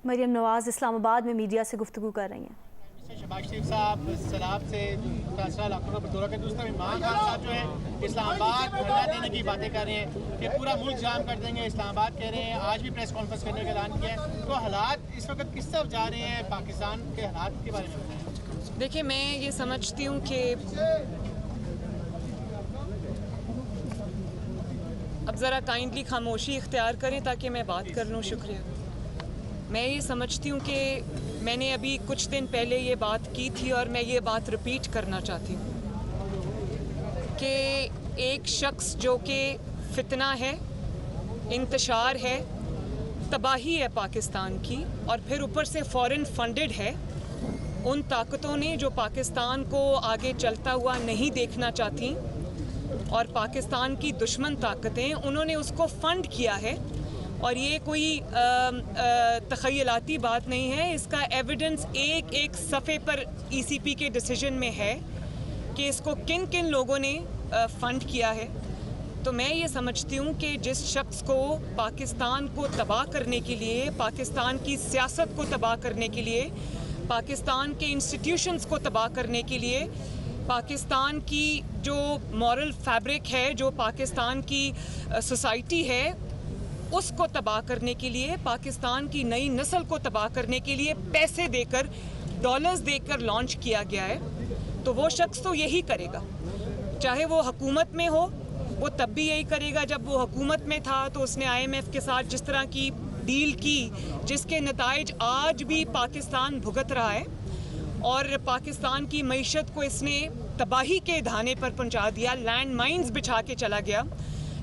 मरियम नवाज़ इस्लामाबाद में मीडिया से गुफ्तगू कर रही हैं। शहबाज शरीफ साहब सैलाब से मुतासरा इलाकों का दौरा करते हैं। इमरान खान साहब जो है इस्लामाबाद धरना देने की बातें कर रहे हैं कि पूरा मुल्क जाम कर देंगे। इस्लामाबाद कह रहे हैं, आज भी प्रेस कॉन्फ्रेंस करने का ऐलान किया है। तो हालात इस वक्त किस तरफ जा रहे हैं, पाकिस्तान के हालात के बारे में बताएं। देखिए, मैं ये समझती हूँ कि अब ज़रा काइंडली खामोशी इख्तियार करें ताकि मैं बात कर लूँ। शुक्रिया। मैं ये समझती हूँ कि मैंने अभी कुछ दिन पहले ये बात की थी और मैं ये बात रिपीट करना चाहती हूँ कि एक शख्स जो कि फितना है, इंतशार है, तबाही है पाकिस्तान की, और फिर ऊपर से फॉरेन फंडेड है, उन ताकतों ने जो पाकिस्तान को आगे चलता हुआ नहीं देखना चाहती और पाकिस्तान की दुश्मन ताकतें, उन्होंने उसको फंड किया है। और ये कोई तख़य्युलाती बात नहीं है, इसका एविडेंस एक एक सफ़े पर ECP के डिसीजन में है कि इसको किन किन लोगों ने फ़ंड किया है। तो मैं ये समझती हूँ कि जिस शख्स को पाकिस्तान को तबाह करने के लिए, पाकिस्तान की सियासत को तबाह करने के लिए, पाकिस्तान के इंस्टीट्यूशंस को तबाह करने के लिए, पाकिस्तान की जो मॉरल फैब्रिक है, जो पाकिस्तान की सोसाइटी है, उसको तबाह करने के लिए, पाकिस्तान की नई नस्ल को तबाह करने के लिए पैसे देकर, डॉलर्स देकर लॉन्च किया गया है, तो वो शख्स तो यही करेगा। चाहे वो हुकूमत में हो, वो तब भी यही करेगा। जब वो हुकूमत में था तो उसने IMF के साथ जिस तरह की डील की, जिसके नताइज आज भी पाकिस्तान भुगत रहा है, और पाकिस्तान की मईशत को इसने तबाही के धाने पर पहुंचा दिया, लैंड माइन्स बिछा के चला गया,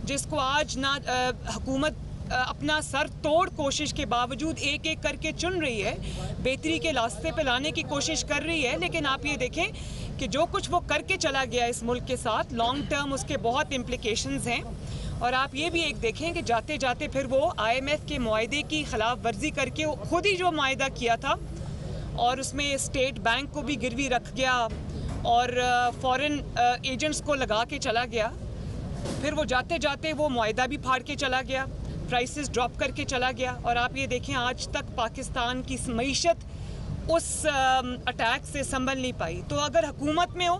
जिसको आज ना हुकूमत अपना सर तोड़ कोशिश के बावजूद एक एक करके चुन रही है, बेहतरी के रास्ते पे लाने की कोशिश कर रही है। लेकिन आप ये देखें कि जो कुछ वो करके चला गया इस मुल्क के साथ, लॉन्ग टर्म उसके बहुत इम्प्लिकेशंस हैं। और आप ये भी एक देखें कि जाते जाते फिर वो IMF के मुआहदे की खिलाफ वर्जी करके खुद ही जो मुआहदा किया था, और उसमें स्टेट बैंक को भी गिरवी रख गया और फॉरेन एजेंट्स को लगा के चला गया। फिर वो जाते जाते वो मुआहदा भी फाड़ के चला गया, प्राइसेस ड्रॉप करके चला गया। और आप ये देखें, आज तक पाकिस्तान की मईशत उस अटैक से संभल नहीं पाई। तो अगर हुकूमत में हो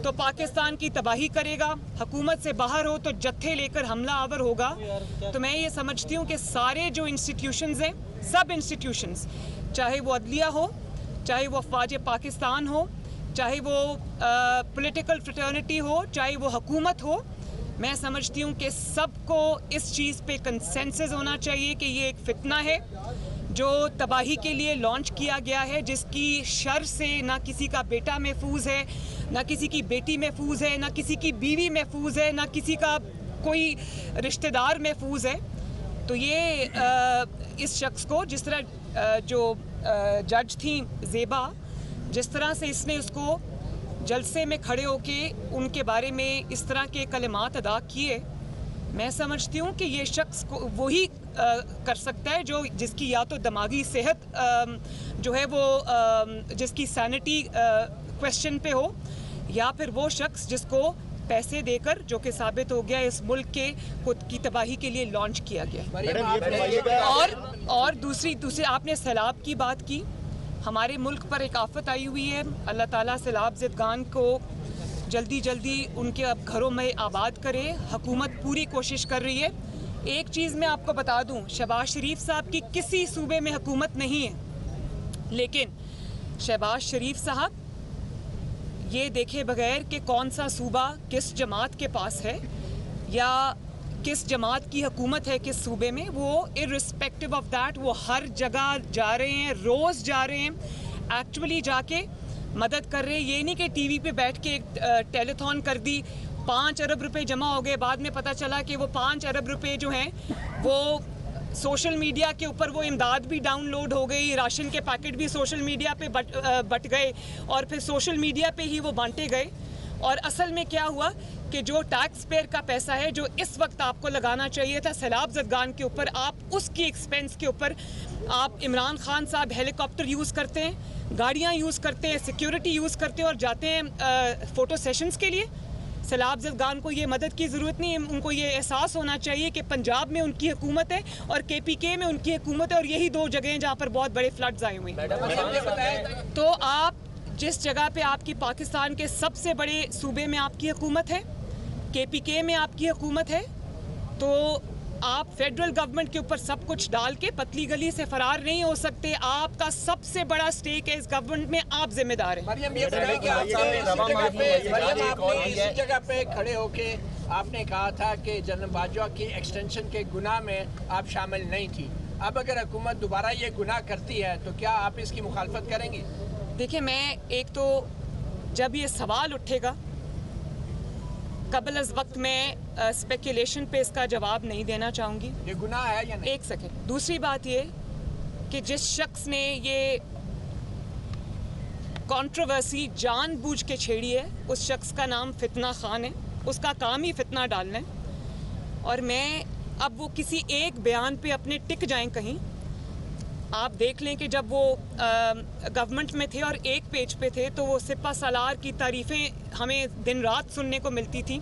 तो पाकिस्तान की तबाही करेगा, हुकूमत से बाहर हो तो जत्थे लेकर हमला आवर होगा। तो मैं ये समझती हूँ कि सारे जो इंस्टीट्यूशंस हैं, सब इंस्टीट्यूशंस, चाहे वो अदलिया हो, चाहे वो अफवाज पाकिस्तान हो, चाहे वो पॉलिटिकल फ्रेटर्निटी हो, चाहे वो हुकूमत हो, मैं समझती हूँ कि सबको इस चीज़ पे कंसेंसस होना चाहिए कि ये एक फितना है जो तबाही के लिए लॉन्च किया गया है, जिसकी शर से ना किसी का बेटा महफूज है, ना किसी की बेटी महफूज है, ना किसी की बीवी महफूज है, ना किसी का कोई रिश्तेदार महफूज है। तो ये इस शख्स को, जिस तरह जो जज थी ज़ेबा, जिस तरह से इसने उसको जलसे में खड़े होके उनके बारे में इस तरह के कलिमात अदा किए, मैं समझती हूँ कि ये शख्स को वही कर सकता है जो जिसकी या तो दिमागी सेहत जो है वो जिसकी सैनिटी क्वेश्चन पे हो, या फिर वो शख्स जिसको पैसे देकर, जो कि साबित हो गया इस मुल्क के खुद की तबाही के लिए लॉन्च किया गया। और दूसरी आपने सैलाब की बात की। हमारे मुल्क पर एक आफत आई हुई है। अल्लाह ताला सैलाब ज़दगान को जल्दी उनके अब घरों में आबाद करे। हुकूमत पूरी कोशिश कर रही है। एक चीज़ मैं आपको बता दूं, शहबाज शरीफ साहब की किसी सूबे में हुकूमत नहीं है, लेकिन शहबाज शरीफ साहब ये देखे बगैर कि कौन सा सूबा किस जमात के पास है या किस जमात की हुकूमत है किस सूबे में, वो इर्रिस्पेक्टिव ऑफ दैट वो हर जगह जा रहे हैं, रोज़ जा रहे हैं, एक्चुअली जाके मदद कर रहे हैं। ये नहीं कि टीवी पे बैठ के एक टेलीथॉन कर दी, 5 अरब रुपए जमा हो गए, बाद में पता चला कि वो 5 अरब रुपए जो हैं वो सोशल मीडिया के ऊपर वो इमदाद भी डाउनलोड हो गई, राशन के पैकेट भी सोशल मीडिया पे बट गए और फिर सोशल मीडिया पे ही वो बांटे गए। और असल में क्या हुआ कि जो टैक्स पेयर का पैसा है जो इस वक्त आपको लगाना चाहिए था सैलाब ज़दगान के ऊपर, आप उसकी एक्सपेंस के ऊपर आप इमरान खान साहब हेलीकॉप्टर यूज़ करते हैं, गाड़ियाँ यूज़ करते हैं, सिक्योरिटी यूज़ करते हैं और जाते हैं फ़ोटो सेशंस के लिए। सैलाब ज़दगान को ये मदद की ज़रूरत नहीं है, उनको ये एहसास होना चाहिए कि पंजाब में उनकी हुकूमत है और KPK में उनकी हुकूमत है, और यही दो जगह हैं जहाँ पर बहुत बड़े फ्लड्स आए हुए हैं। तो आप जिस जगह पे आपकी पाकिस्तान के सबसे बड़े सूबे में आपकी हुकूमत है, KPK में आपकी हुकूमत है, तो आप फेडरल गवर्नमेंट के ऊपर सब कुछ डाल के पतली गली से फरार नहीं हो सकते। आपका सबसे बड़ा स्टेक है इस गवर्नमेंट में, आप जिम्मेदार हैं। मरियम, ये बताइए कि आपने इसी जगह पे खड़े होके आपने कहा था कि जनरल बाजवा की एक्सटेंशन के गुनाह में आप शामिल नहीं थी। अब अगर हुकूमत दोबारा ये गुनाह करती है तो क्या आप इसकी मुखालफत करेंगी? देखिए, मैं एक तो जब ये सवाल उठेगा कबल अज़ वक्त मैं स्पेकुलेशन पे इसका जवाब नहीं देना चाहूँगी। ये गुनाह है या नहीं? एक सेकेंड। दूसरी बात ये कि जिस शख्स ने ये कंट्रोवर्सी जानबूझ के छेड़ी है, उस शख्स का नाम फितना खान है, उसका काम ही फितना डालना है। और मैं अब वो किसी एक बयान पे अपने टिक जाएं कहीं, आप देख लें कि जब वो गवर्नमेंट में थे और एक पेज पे थे तो वो सिपा सालार की तारीफ़ें हमें दिन रात सुनने को मिलती थी।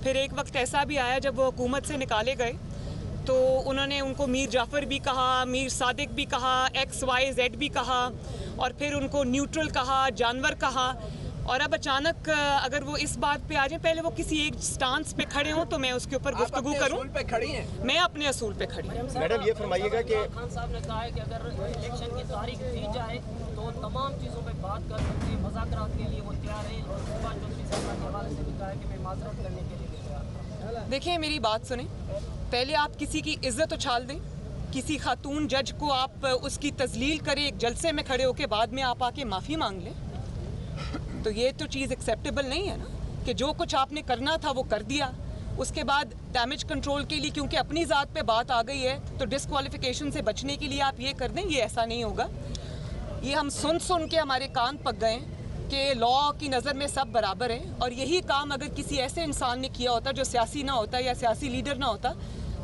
फिर एक वक्त ऐसा भी आया जब वो हुकूमत से निकाले गए तो उन्होंने उनको मीर जाफ़र भी कहा, मीर सादिक भी कहा, XYZ भी कहा, और फिर उनको न्यूट्रल कहा, जानवर कहा। और अब अचानक अगर वो इस बात पे आ जाए, पहले वो किसी एक स्टांस पे खड़े हों तो मैं उसके ऊपर गुफ्तगू करूं। असूल पे खड़ी हैं? मैं अपने असूल पे खड़ी हूं। मैडम, ये फरमाइएगा कि खान साहब ने कहा है कि अगर इलेक्शन की तारीख दी जाए तो तमाम चीज़ों पे बात कर सकते हैं, मुज़ाकरात के लिए वो तैयार है। और सुभाष चौधरी साहब के हवाले से भी कहा है कि मैं माजरत करने के लिए तैयार। देखिए, मेरी बात सुने। पहले आप किसी की इज्जत उछाल दें, किसी खातून जज को आप उसकी तजलील करें एक जलसे में खड़े होकर, बाद में आप आके माफ़ी मांग लें, तो ये तो चीज़ एक्सेप्टेबल नहीं है ना। कि जो कुछ आपने करना था वो कर दिया, उसके बाद डैमेज कंट्रोल के लिए क्योंकि अपनी ज़ात पे बात आ गई है तो डिस्क्वालिफिकेशन से बचने के लिए आप ये कर दें, ये ऐसा नहीं होगा। ये हम सुन के हमारे कान पक गए कि लॉ की नज़र में सब बराबर हैं, और यही काम अगर किसी ऐसे इंसान ने किया होता जो सियासी ना होता या सियासी लीडर ना होता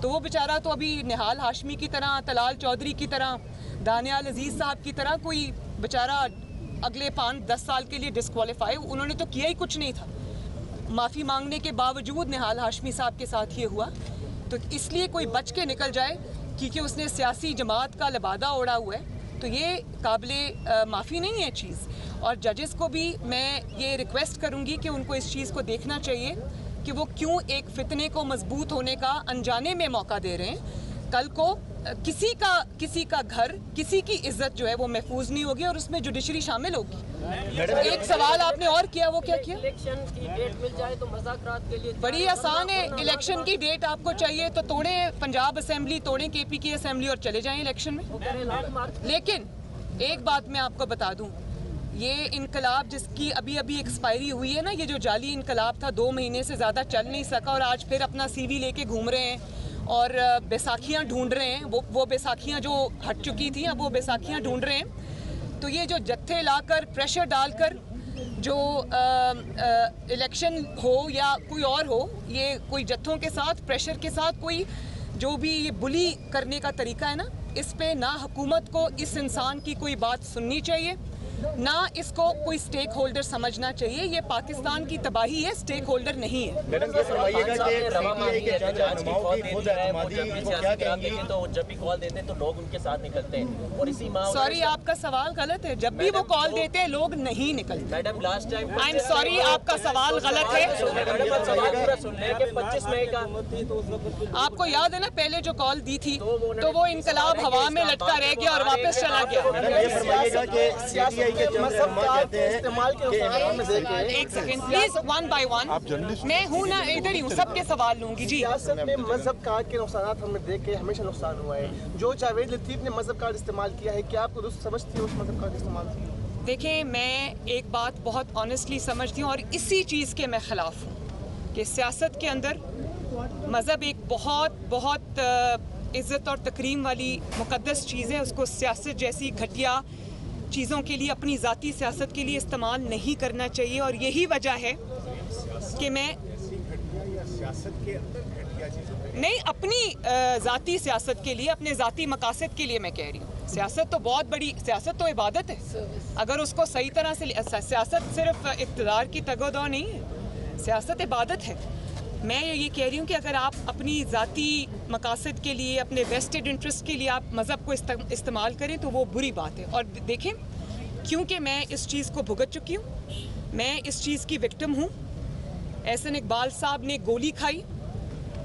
तो वो बेचारा तो अभी निहाल हाशमी की तरह, तलाल चौधरी की तरह, दानियाल अजीज़ साहब की तरह कोई बेचारा अगले 5-10 साल के लिए डिस्क्वालीफाई। उन्होंने तो किया ही कुछ नहीं था, माफ़ी मांगने के बावजूद निहाल हाशमी साहब के साथ ये हुआ। तो इसलिए कोई बच के निकल जाए क्योंकि उसने सियासी जमात का लिबादा ओढ़ा हुआ है, तो ये काबिले माफ़ी नहीं है चीज़। और जजेस को भी मैं ये रिक्वेस्ट करूँगी कि उनको इस चीज़ को देखना चाहिए कि वो क्यों एक फितने को मजबूत होने का अनजाने में मौका दे रहे हैं। कल को किसी का घर, किसी की इज्जत जो है वो महफूज नहीं होगी और उसमें जुडिशरी शामिल होगी। एक सवाल आपने और किया, वो क्या किया? इलेक्शन की डेट मिल जाए तो मुज़ाकरात के लिए बड़ी आसान है। इलेक्शन की डेट आपको चाहिए तो तोड़ें पंजाब असेंबली, तोड़ें KPK असेंबली और चले जाएं इलेक्शन में। लेकिन एक बात मैं आपको बता दूं, ये इनकलाब जिसकी अभी अभी एक्सपायरी हुई है ना, ये जो जाली इनकलाब था 2 महीने से ज़्यादा चल नहीं सका और आज फिर अपना CV लेके घूम रहे हैं और बैसाखियाँ ढूंढ रहे हैं। वो बैसाखियाँ जो हट चुकी थी अब वो बैसाखियाँ ढूंढ रहे हैं। तो ये जो जत्थे लाकर प्रेशर डालकर जो इलेक्शन हो या कोई और हो, ये कोई जत्थों के साथ, प्रेशर के साथ कोई जो भी ये बुली करने का तरीका है ना, इस पे ना हुकूमत को इस इंसान की कोई बात सुननी चाहिए, ना इसको कोई स्टेक होल्डर समझना चाहिए। ये पाकिस्तान की तबाही है, स्टेक होल्डर नहीं है। मैडम, ये फरमाइएगा कि CBI के जज नुमाओं की खुद एतमादी को क्या कहेंगी? तो जब भी कॉल देते हैं तो लोग उनके साथ निकलते हैं और इसी माह सॉरी, आपका सवाल गलत है। जब भी वो कॉल देते हैं लोग नहीं निकलते। Madam last time I am sorry, आपका सवाल गलत है। सवाल पूरा सुन लें कि 25 मई का आपको याद है ना पहले जो कॉल दी थी तो वो इनकलाब हवा में लटका रह गया और वापस चला गया। मैडम, ये फरमाइएगा कि CBI के जज नुमा कहते हैं कि एक सेकंड प्लीज, 1 by 1। मैं हूँ ना, इधर ही हूँ, सबके सवाल लूंगी जी। सियासत में मजहब कार्ड के नुकसान हमने देख के हमेशा नुकसान हुआ है। जो जावेद लतीफ ने मजहब कार्ड इस्तेमाल किया है, क्या आपको दुरुस्त समझती है उस मजहब कार्ड इस्तेमाल की? देखें, मैं एक बात बहुत ऑनेस्टली समझती हूँ और इसी चीज़ के मैं ख़िलाफ़ हूँ कि सियासत के अंदर मज़हब एक बहुत इज़्ज़त और तकरीम वाली मुक़द्दस चीज़ है। उसको सियासत जैसी घटिया चीज़ों के लिए, अपनी ज़ाती सियासत के लिए इस्तेमाल नहीं करना चाहिए। और यही वजह है कि मैं नहीं, अपनी ज़ाती सियासत के लिए, अपने ज़ाती मकासद के लिए मैं कह रही हूँ। सियासत तो बहुत बड़ी, सियासत तो इबादत है। अगर उसको सही तरह से, सियासत सिर्फ इक़्तिदार की तगोदो नहीं है, सियासत इबादत है। मैं ये कह रही हूँ कि अगर आप अपनी ज़ाती मकासद के लिए, अपने वेस्टेड इंटरेस्ट के लिए आप मज़हब को इस्तेमाल करें तो वो बुरी बात है। और देखें, क्योंकि मैं इस चीज़ को भुगत चुकी हूँ, मैं इस चीज़ की विक्टिम हूँ। एहसन इकबाल साहब ने गोली खाई,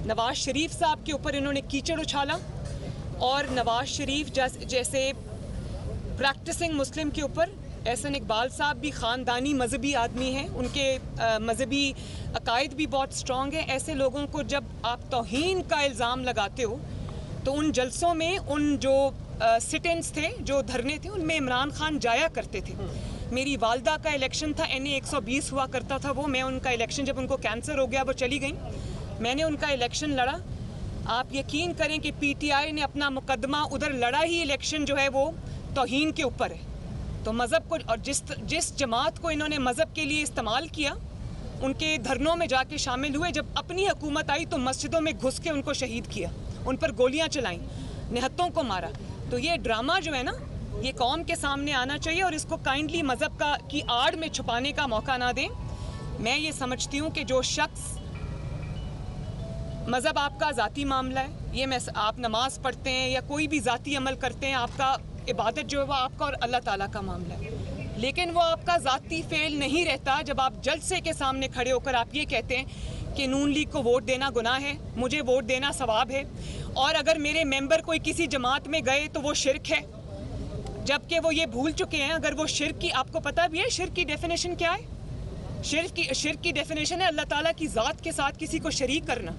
नवाज़ शरीफ साहब के ऊपर इन्होंने कीचड़ उछाला, और नवाज़ शरीफ जैसे प्रैक्टिसिंग मुस्लिम के ऊपर एहसन इकबाल साहब भी ख़ानदानी मजहबी आदमी हैं, उनके मजहबी अकायद भी बहुत स्ट्रॉन्ग हैं। ऐसे लोगों को जब आप तौहीन का इल्ज़ाम लगाते हो तो उन जलसों में, उन जो सिट-इन्स थे, जो धरने थे, उनमें इमरान खान जाया करते थे। मेरी वालदा का इलेक्शन था, NA 120 हुआ करता था वो, मैं उनका इलेक्शन, जब उनको कैंसर हो गया वो चली गई, मैंने उनका इलेक्शन लड़ा। आप यकीन करें कि PTI ने अपना मुकदमा उधर लड़ा ही, इलेक्शन जो है वो तौहीन के ऊपर है। तो मज़हब को, और जिस जमात को इन्होंने मज़हब के लिए इस्तेमाल किया, उनके धरनों में जाके शामिल हुए। जब अपनी हुकूमत आई तो मस्जिदों में घुस के उनको शहीद किया, उन पर गोलियां चलाईं, निहत्तों को मारा। तो ये ड्रामा जो है ना, ये कौम के सामने आना चाहिए और इसको काइंडली मज़हब की आड़ में छुपाने का मौका ना दें। मैं ये समझती हूँ कि जो शख्स, मज़हब आपका ज़ाती मामला है, ये आप नमाज पढ़ते हैं या कोई भी ज़ाती अमल करते हैं, आपका इबादत जो है वो आपका और अल्लाह ताला का मामला है, लेकिन वो आपका ज़ाती फेल नहीं रहता जब आप जलसे के सामने खड़े होकर आप ये कहते हैं कि नून लीग को वोट देना गुनाह है, मुझे वोट देना सवाब है, और अगर मेरे मेंबर कोई किसी जमात में गए तो वो शिरक है, जबकि वो ये भूल चुके हैं। अगर वो शिरक की, आपको पता भी है शिरक की डेफिनेशन क्या है? शिरक की डेफिनेशन है अल्लाह ताला की ज़ात के साथ किसी को शरीक करना।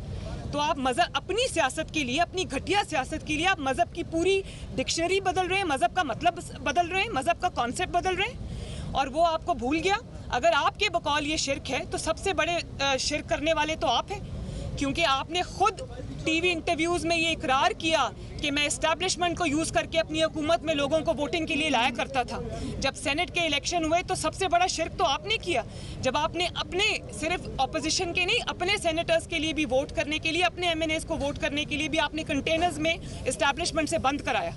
तो आप मज़हब, अपनी सियासत के लिए, अपनी घटिया सियासत के लिए आप मज़हब की पूरी डिक्शनरी बदल रहे हैं, मज़हब का मतलब बदल रहे हैं, मज़हब का कॉन्सेप्ट बदल रहे हैं, और वो आपको भूल गया। अगर आपके बकौल ये शिरक है तो सबसे बड़े शिरक करने वाले तो आप हैं, क्योंकि आपने खुद टीवी इंटरव्यूज़ में ये इकरार किया कि मैं इस्टेब्लिशमेंट को यूज़ करके अपनी हुकूमत में लोगों को वोटिंग के लिए लाया करता था। जब सेनेट के इलेक्शन हुए तो सबसे बड़ा शिरक तो आपने किया, जब आपने अपने, सिर्फ अपोजिशन के नहीं, अपने सेनेटर्स के लिए भी वोट करने के लिए, अपने MNAs को वोट करने के लिए भी आपने कंटेनर्स में इस्टेब्लिशमेंट से बंद कराया।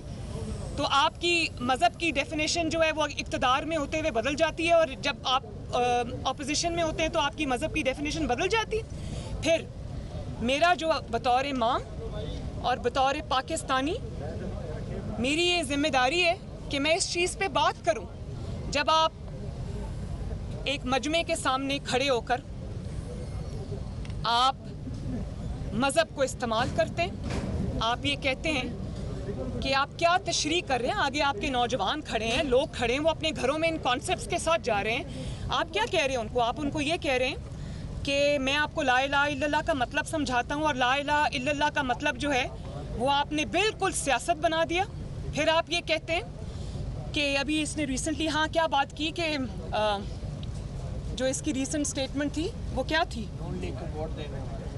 तो आपकी मज़हब की डेफिनेशन जो है वो इक़्तिदार में होते हुए बदल जाती है, और जब आप अपोजिशन में होते हैं तो आपकी मज़हब की डेफिनेशन बदल जाती है। फिर मेरा जो बतौर माँ और बतौर पाकिस्तानी, मेरी ये जिम्मेदारी है कि मैं इस चीज़ पे बात करूं। जब आप एक मजमे के सामने खड़े होकर आप मज़हब को इस्तेमाल करते हैं, आप ये कहते हैं कि आप क्या तशरीह कर रहे हैं, आगे आपके नौजवान खड़े हैं, लोग खड़े हैं, वो अपने घरों में इन कॉन्सेप्ट्स के साथ जा रहे हैं, आप क्या कह रहे हैं उनको? आप उनको ये कह रहे हैं कि मैं आपको ला इलाहा इल्लल्लाह का मतलब समझाता हूँ, और ला इलाहा इल्लल्लाह का मतलब जो है वो आपने बिल्कुल सियासत बना दिया। फिर आप ये कहते हैं कि अभी इसने रिसेंटली, हाँ, क्या बात की कि जो इसकी रीसेंट स्टेटमेंट थी वो क्या थी?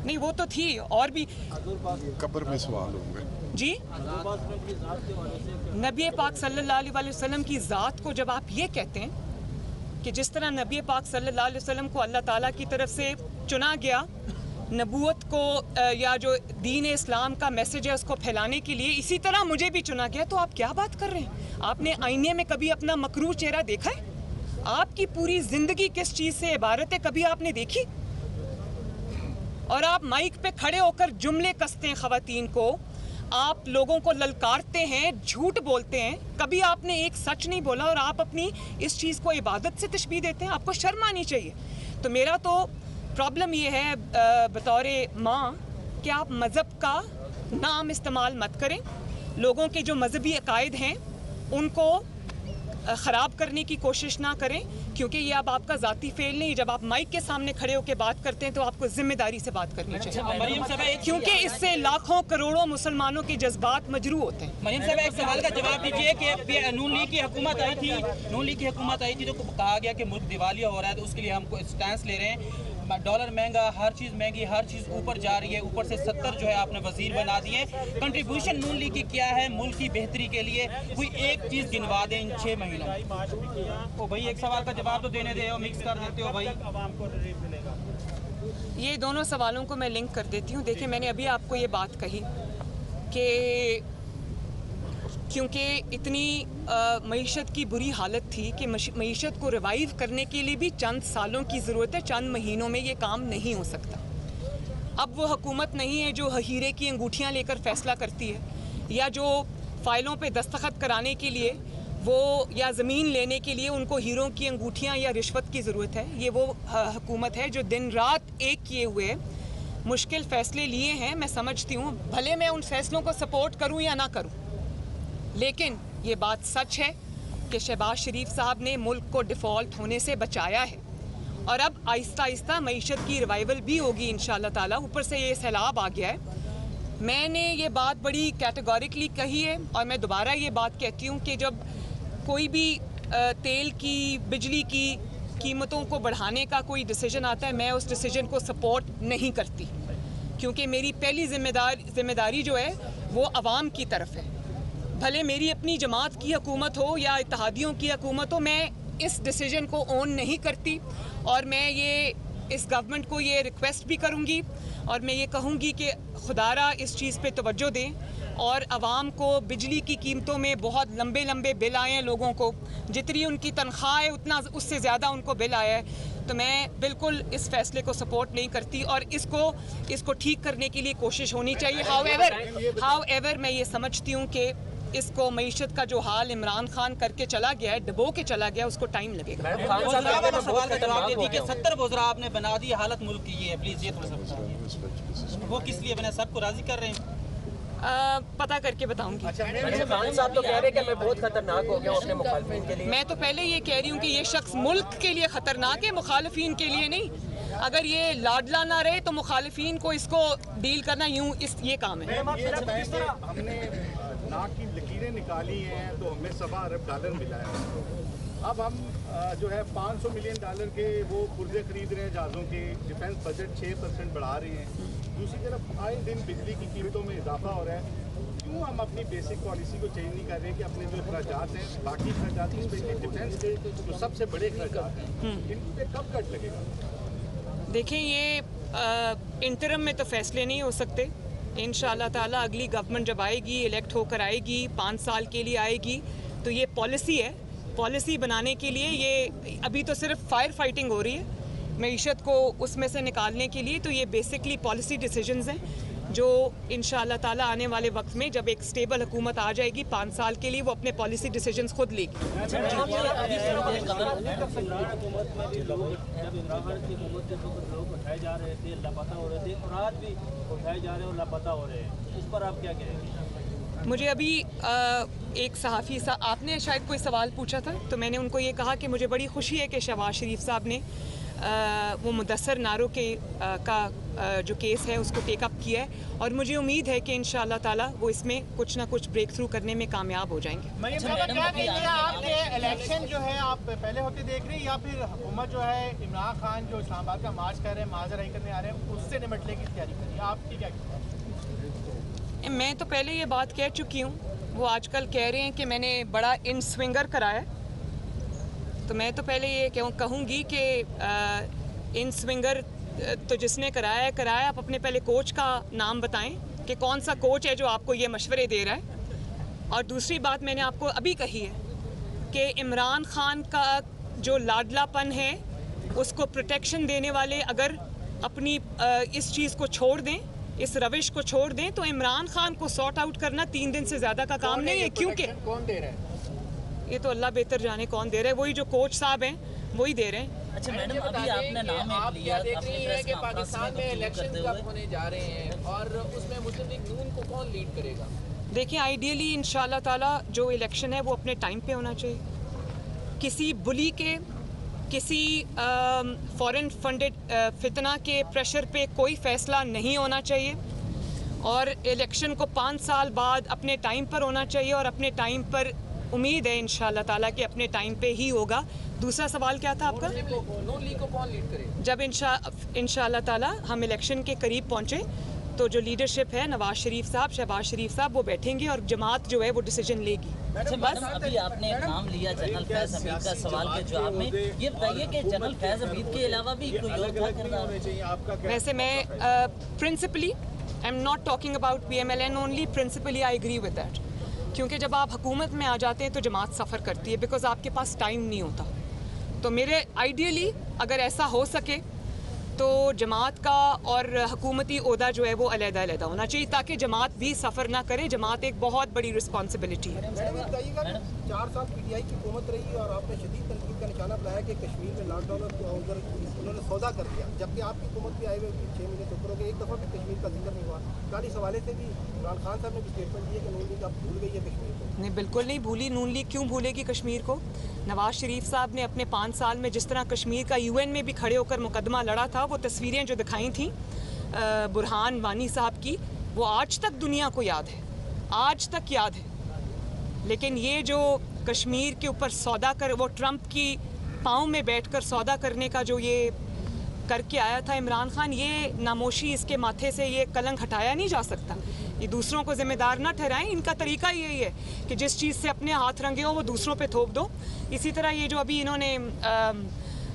नहीं, वो तो थी, और भी कब्र में सवाल होंगे जी। नबी पाक सल्लल्लाहु अलैहि वसल्लम की ज़ात को जब आप ये कहते हैं कि जिस तरह नबी पाक सल्लल्लाहु अलैहि वसल्लम को अल्लाह ताला की तरफ से चुना गया नबूवत को, या जो दीन इस्लाम का मैसेज है उसको फैलाने के लिए, इसी तरह मुझे भी चुना गया। तो आप क्या बात कर रहे हैं? आपने आईने में कभी अपना मकरूह चेहरा देखा है? आपकी पूरी ज़िंदगी किस चीज़ से इबारत है, कभी आपने देखी? और आप माइक पे खड़े होकर जुमले कसते हैं ख़वातीन को, आप लोगों को ललकारते हैं, झूठ बोलते हैं, कभी आपने एक सच नहीं बोला, और आप अपनी इस चीज़ को इबादत से तशबीह देते हैं। आपको शर्म आनी चाहिए। तो मेरा तो प्रॉब्लम ये है बतौर माँ कि आप मज़हब का नाम इस्तेमाल मत करें, लोगों के जो मजहबी अकायद हैं उनको ख़राब करने की कोशिश ना करें, क्योंकि ये अब आपका ज़ाती फेल नहीं। जब आप माइक के सामने खड़े होकर बात करते हैं तो आपको जिम्मेदारी से बात करनी चाहिए, क्योंकि इससे लाखों करोड़ों मुसलमानों के जज्बात मजरू होते हैं। मरीम साहब, एक सवाल का जवाब दीजिए कि नून लीग की हुकूमत आई थी तो कहा गया कि मुल्क दिवालिया हो रहा है, तो उसके लिए हमको स्टैंस ले रहे हैं, डॉलर महंगा, हर चीज़ महंगी, हर चीज़ ऊपर जा रही है, ऊपर से 70 जो है आपने वजीर बना दिए। कंट्रीब्यूशन नून लीग की क्या है मुल्क की बेहतरी के लिए? कोई एक चीज़ गिनवा दें इन 6 महीनों में। ओ भाई, एक सवाल का जवाब तो देने दे, मिक्स कर देते हो भाई। ये दोनों सवालों को मैं लिंक कर देती हूँ। देखिए, मैंने अभी आपको ये बात कही कि क्योंकि इतनी मईशत की बुरी हालत थी कि मईशत को रिवाइव करने के लिए भी चंद सालों की ज़रूरत है, चंद महीनों में ये काम नहीं हो सकता। अब वो हुकूमत नहीं है जो हीरे की अंगूठियाँ लेकर फ़ैसला करती है, या जो फ़ाइलों पे दस्तखत कराने के लिए वो, या ज़मीन लेने के लिए उनको हीरों की अंगूठियाँ या रिश्वत की ज़रूरत है। ये वो हुकूमत है जो दिन रात एक किए हुए मुश्किल फ़ैसले लिए हैं। मैं समझती हूँ, भले मैं उन फैसलों को सपोर्ट करूँ या ना करूँ, लेकिन ये बात सच है कि शहबाज शरीफ साहब ने मुल्क को डिफ़ॉल्ट होने से बचाया है, और अब आहिस्ता आहिस्ता मईशत की रिवाइवल भी होगी इंशाअल्लाह ताला। ऊपर से ये सैलाब आ गया है। मैंने ये बात बड़ी कैटेगोरिकली कही है, और मैं दोबारा ये बात कहती हूँ कि जब कोई भी तेल की, बिजली की कीमतों को बढ़ाने का कोई डिसीजन आता है, मैं उस डिसीजन को सपोर्ट नहीं करती, क्योंकि मेरी पहली जिम्मेदारी जो है वो अवाम की तरफ है। भले मेरी अपनी जमात की हुकूमत हो या इत्तेहादियों की हुकूमत हो, मैं इस डिसीजन को ओन नहीं करती, और मैं ये इस गवर्नमेंट को ये रिक्वेस्ट भी करूँगी, और मैं ये कहूँगी कि खुदारा इस चीज़ पे तवज्जो दें, और आवाम को बिजली की कीमतों में बहुत लंबे लंबे बिल आए हैं। लोगों को जितनी उनकी तनख्वाह है उतना उससे ज़्यादा उनको बिल आया है। तो मैं बिल्कुल इस फैसले को सपोर्ट नहीं करती, और इसको ठीक करने के लिए कोशिश होनी चाहिए। हाउएवर मैं ये समझती हूँ कि इसको मईशत का जो हाल इमरान खान करके चला गया है, डबो के चला गया, उसको टाइम लगेगा। सवाल का जवाब दे दीजिए, 70 वज़रा आपने बना दी, हालत मुल्क की ये है, प्लीज़ ये थोड़ा सा बताइए, वो किस लिए बना? सबको राजी कर रहे हैं? पता करके बताऊंगी। खान साहब तो कह रहे हैं कि मैं बहुत खतरनाक हो गया अपने मुखालिफिन के लिए। मैं तो पहले ये कह रही हूँ कि ये शख्स मुल्क के लिए खतरनाक है, मुखालिफिन के लिए नहीं। अगर ये लाडला ना रहे तो मुखालिफिन को इसको डील करना ये काम है। हमने नाक की लकीरें निकाली हैं तो हमें $1.25 अरब मिला है। अब हम जो है $500 मिलियन के वो पुर्जे खरीद रहे हैं जहाज़ों के, डिफेंस बजट 6% बढ़ा रहे हैं। दूसरी तरफ आए दिन बिजली की कीमतों में इजाफा हो रहा है। क्यों हम अपनी बेसिक पॉलिसी को चेंज नहीं कर रहे कि अपने जो अखराजात हैं, बाकी अखराजात स्पेशली डिफेंस के जो सबसे बड़े अखराजात हैं, इन पर कब कट लगेगा? देखें, ये इंटरम में तो फैसले नहीं हो सकते। इंशाअल्लाह ताला अगली गवर्नमेंट जब आएगी, इलेक्ट होकर आएगी, 5 साल के लिए आएगी, तो ये पॉलिसी है। पॉलिसी बनाने के लिए ये अभी तो सिर्फ फायर फाइटिंग हो रही है मईशत को उसमें से निकालने के लिए। तो ये बेसिकली पॉलिसी डिसीजंस हैं जो इंशाअल्लाह ताला आने वाले वक्त में जब एक स्टेबल हुकूमत आ जाएगी 5 साल के लिए, वो अपने पॉलिसी डिसीजंस खुद लेगी। मुझे अभी एक सहाफ़ी साहब, आपने शायद कोई सवाल पूछा था, तो मैंने उनको ये कहा कि मुझे बड़ी खुशी है कि शहबाज शरीफ साहब ने वो मुदस्सर नारों के का जो केस है उसको टेक अप किया है, और मुझे उम्मीद है कि इंशाअल्लाह ताला वो इसमें कुछ ना कुछ ब्रेक थ्रू करने में कामयाब हो जाएंगे। आपके इलेक्शन जो है आप पहले होते देख रहे हैं, या फिर हुकूमत जो है इमरान खान जो इस्लामाबाद का मार्च कर रहे हैं, माजराई करने आ रहे हैं, उससे निपटने की तैयारी कर रही है? आपकी क्या कहना है? मैं तो पहले ये बात कह चुकी हूँ। वो आजकल कह रहे हैं कि मैंने बड़ा इन स्विंगर कराया, तो मैं तो पहले ये कहूँगी कि इन स्विंगर तो जिसने कराया आप अपने पहले कोच का नाम बताएं कि कौन सा कोच है जो आपको ये मशवरे दे रहा है। और दूसरी बात मैंने आपको अभी कही है कि इमरान खान का जो लाडलापन है उसको प्रोटेक्शन देने वाले अगर अपनी इस चीज़ को छोड़ दें, इस रविश को छोड़ दें, तो इमरान खान को सॉर्ट आउट करना 3 दिन से ज़्यादा का काम नहीं है। क्योंकि कौन दे रहा है ये तो अल्लाह बेहतर जाने कौन दे रहा है, वही जो कोच साहब हैं वही दे रहे हैं। अच्छा मैडम, अभी आपने नाम आप लिया, क्या देख रही हैं कि पाकिस्तान में इलेक्शन कब होने जा रहे हैं और उसमें मुस्लिम लीग नून को कौन लीड करेगा? देखिए, आइडियली इंशाअल्लाह ताला जो इलेक्शन है वो अपने टाइम पे होना चाहिए। किसी बुली के, किसी फॉरेन फंडेड फितना के प्रेशर पे कोई फ़ैसला नहीं होना चाहिए, और इलेक्शन को 5 साल बाद अपने टाइम पर होना चाहिए, और अपने टाइम पर उम्मीद है इंशाअल्लाह ताला कि अपने टाइम पे ही होगा। दूसरा सवाल क्या था आपका? नून लीग को कौन लीड करेगा? जब इंशाअल्लाह ताला हम इलेक्शन के करीब पहुँचे तो जो लीडरशिप है, नवाज शरीफ साहब, शहबाज शरीफ साहब, वो बैठेंगे और जमात जो है वो डिसीजन लेगी। अच्छा मैडम, अभी आपने नाम लिया जनरल फैज़ हमीद का, सवाल के जवाब में ये बताइए कि जनरल फैज़ हमीद के अलावा भी कोई और था किरदार? वैसे मैं principally I am not talking about PMLN only, principally I agree with that, क्योंकि जब आप हुकूमत में आ जाते हैं तो जमात सफ़र करती है, बिकॉज आपके पास टाइम नहीं होता। तो मेरे आइडियली अगर ऐसा हो सके तो जमात का और हुकूमती ओहदा जो है वो अलग-अलग होना चाहिए, ताकि जमात भी सफ़र ना करे। जमात एक बहुत बड़ी रिस्पॉन्सिबिलिटी है। 4 साल पीटीआई की हुकूमत रही और आपने शदीद तनकीद का निशाना बनाया कि कश्मीर में $1 लाख को उधर उन्होंने सौदा कर दिया, जबकि आपकी हुकूमत भी आए हुए 6 महीने से ऊपर हो गए, एक दफ़ा भी कश्मीर का जिक्र नहीं हुआ। कल इस हवाले से भी इमरान खान साहब ने भी स्टेटमेंट दिया कि नून लीग अब भूल गई है कश्मीर को। नहीं, बिल्कुल नहीं भूली। नून लीग क्यों भूलेगी कश्मीर को? नवाज शरीफ साहब ने अपने 5 साल में जिस तरह कश्मीर का UN में भी खड़े होकर मुकदमा लड़ा था, वो तस्वीरें जो दिखाई थी बुरहान वानी साहब की, वो आज तक दुनिया को याद है, आज तक याद है। लेकिन ये जो कश्मीर के ऊपर सौदा कर, वो ट्रंप की पाँव में बैठकर सौदा करने का जो ये करके आया था इमरान खान, ये नामोशी इसके माथे से ये कलंक हटाया नहीं जा सकता। ये दूसरों को जिम्मेदार ना ठहराएं। इनका तरीका यही है कि जिस चीज़ से अपने हाथ रंगे हो वो दूसरों पे थोप दो। इसी तरह ये जो अभी इन्होंने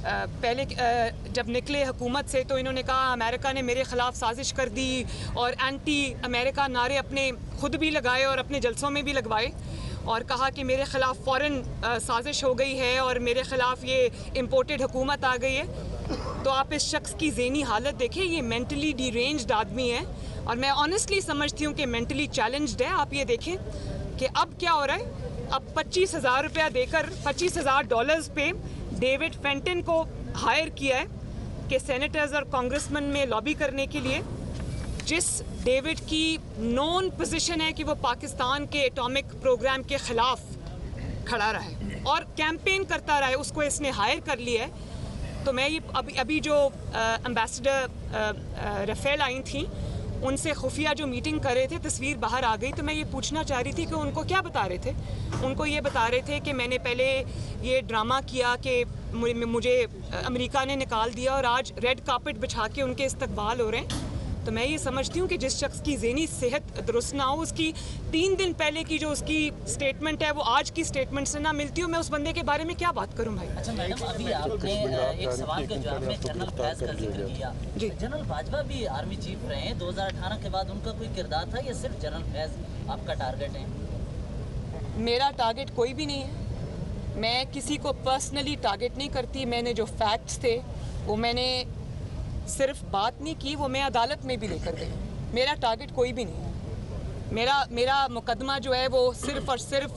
पहले जब निकले हुकूमत से तो इन्होंने कहा अमेरिका ने मेरे ख़िलाफ़ साजिश कर दी और एंटी अमेरिका नारे अपने खुद भी लगाए और अपने जलसों में भी लगवाए और कहा कि मेरे ख़िलाफ़ फ़ौरन साजिश हो गई है और मेरे ख़िलाफ़ ये इम्पोर्टेड हुकूमत आ गई है। तो आप इस शख्स की ज़हनी हालत देखें, ये मेंटली डिरेंज्ड आदमी है और मैं ऑनेस्टली समझती हूँ कि मेंटली चैलेंज्ड है। आप ये देखें कि अब क्या हो रहा है, अब 25,000 रुपया देकर $25,000 पे डेविड फेंटन को हायर किया है कि सेनेटर्स और कांग्रेसमैन में लॉबी करने के लिए, जिस डेविड की नॉन पोजीशन है कि वो पाकिस्तान के एटॉमिक प्रोग्राम के ख़िलाफ़ खड़ा रहा है और कैंपेन करता रहा है, उसको इसने हायर कर लिया है। तो मैं ये अभी जो एम्बेसडर रफ़ेल आई थी, उनसे खुफिया जो मीटिंग कर रहे थे, तस्वीर बाहर आ गई। तो मैं ये पूछना चाह रही थी कि उनको क्या बता रहे थे। उनको ये बता रहे थे कि मैंने पहले ये ड्रामा किया कि मुझे अमेरिका ने निकाल दिया और आज रेड कार्पेट बिछा के उनके इस्तकबाल हो रहे हैं। तो मैं ये समझती हूँ कि जिस शख्स की ज़हनी सेहत दुरुस्त ना हो, उसकी 3 दिन पहले की जो उसकी स्टेटमेंट है वो आज की स्टेटमेंट से ना मिलती हो, मैं उस बंदे के बारे में क्या बात करूँ भाई। अच्छा मैडम, अभी आपने एक सवाल के जवाब में जनरल फैज़ का जिक्र किया। जनरल बाजवा भी आर्मी चीफ रहे हैं, 2018 के बाद उनका कोई किरदार था या सिर्फ जनरल फैज़ आपका टारगेट है? मेरा टारगेट कोई भी नहीं है। मैं किसी को पर्सनली टारगेट नहीं करती। मैंने जो फैक्ट्स थे वो मैंने सिर्फ बात नहीं की, वो मैं अदालत में भी लेकर गई। मेरा टारगेट कोई भी नहीं है। मेरा मुकदमा जो है वो सिर्फ और सिर्फ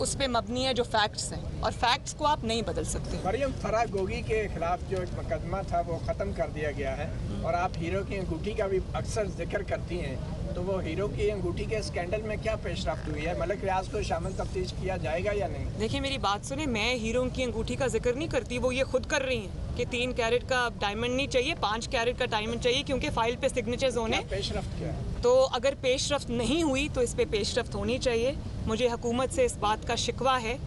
उस पे मबनी है जो फैक्ट्स हैं और फैक्ट्स को आप नहीं बदल सकते। मरियम फराह गोगी के खिलाफ जो एक मुकदमा था वो ख़त्म कर दिया गया है और आप हीरो की अंगूठी का भी अक्सर जिक्र करती हैं, तो वो हीरो की अंगूठी के स्कैंडल में क्या पेशरफ्त हुई है? मलिक रियाज को शामिल तफ्तीश किया जाएगा या नहीं? देखिए मेरी बात सुने, मैं हीरो की अंगूठी का जिक्र नहीं करती, वो ये खुद कर रही हैं कि 3 कैरेट का डायमंड नहीं चाहिए, 5 कैरेट का डायमंड चाहिए, क्योंकि फाइल पे सिग्नेचर्स होने। पेशरफ्त क्या है? तो अगर पेशरफ्त नहीं हुई तो इस पे पेशरफ्त होनी चाहिए। मुझे हुकूमत से इस बात का शिकवा है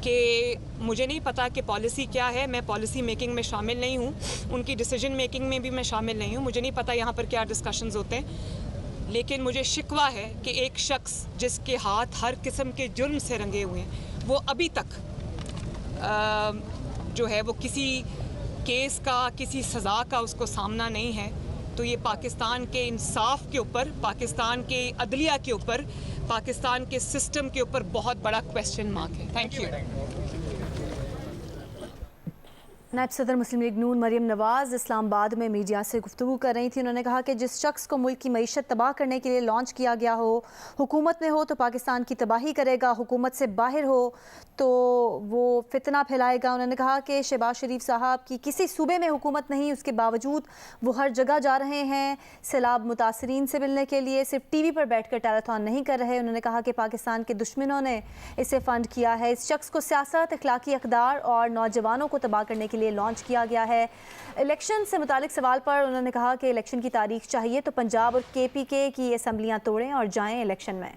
कि मुझे नहीं पता कि पॉलिसी क्या है, मैं पॉलिसी मेकिंग में शामिल नहीं हूँ, उनकी डिसीजन मेकिंग में भी मैं शामिल नहीं हूँ, मुझे नहीं पता यहाँ पर क्या डिस्कशंस होते हैं। लेकिन मुझे शिकवा है कि एक शख्स जिसके हाथ हर किस्म के जुर्म से रंगे हुए हैं, वो अभी तक जो है वो किसी केस का, किसी सज़ा का उसको सामना नहीं है। तो ये पाकिस्तान के इंसाफ के ऊपर, पाकिस्तान के अदलिया के ऊपर, पाकिस्तान के सिस्टम के ऊपर बहुत बड़ा क्वेश्चन मार्क है। Thank you. नायब सदर मुस्लिम लीग नून मरियम नवाज़ इस्लामाबाद में मीडिया से गुफ्तगू कर रही थी। उन्होंने कहा कि जिस शख्स को मुल्क की मईशत तबाह करने के लिए लॉन्च किया गया हो, हुकूमत में हो तो पाकिस्तान की तबाही करेगा, हुकूमत से बाहर हो तो वो फितना फैलाएगा। उन्होंने कहा कि शहबाज शरीफ साहब की किसी सूबे में हुकूमत नहीं, उसके बावजूद वो हर जगह जा रहे हैं सैलाब मुतासरीन से मिलने के लिए, सिर्फ TV पर बैठ कर टेलीथॉन नहीं कर रहे। उन्होंने कहा कि पाकिस्तान के दुश्मनों ने इसे फ़ंड किया है। इस शख्स को सियासत, अखलाकी अक़दार और नौजवानों को तबाह करने के लिए लॉन्च किया गया है। इलेक्शन से मुतालिक सवाल पर उन्होंने कहा कि इलेक्शन की तारीख चाहिए तो पंजाब और KPK की असम्बलियाँ तोड़ें और जाएँ इलेक्शन में।